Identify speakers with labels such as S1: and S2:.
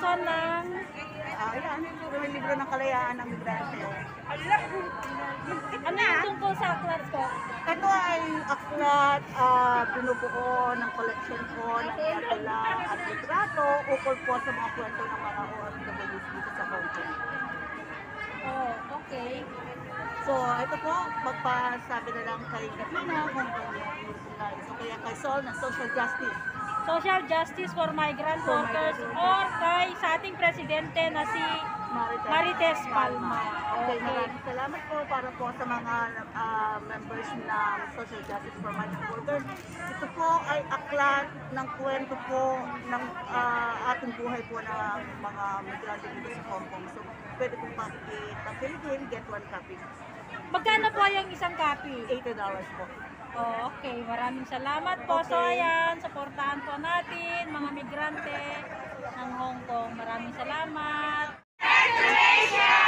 S1: naman ng
S2: Ayan, yung libro ng kalayaan ng migrante.
S1: ano yung tungkol sa aklat ko?
S2: Ito ay aklat, binubuo ng collection ko ng tula at litrato ukol po sa mga kwento ng mga OFWs dito sa Hong Kong.
S1: Oh, okay.
S2: So, ito po, magpasabi na lang kay Katina kung so, kaya kay Sol ng social justice.
S1: Social justice for migrant
S2: For
S1: workers
S2: migrant
S1: or kay sa ating presidente na si Marites Palma.
S2: Okay,
S1: Okay.
S2: maraming salamat po para po sa mga members ng Social Justice for Migrant Workers. Ito po ay aklat ng kwento po ng ating buhay po ng mga migrante dito sa Hong Kong. So, pwede pong pakitapilitin, get one copy.
S1: Magkano po yung isang copy?
S2: $80 po.
S1: Oh, okay. Maraming salamat po. So,
S2: Okay.
S1: ayan, supportahan po natin mga migrante ng Hong Kong. Maraming salamat. Congratulations!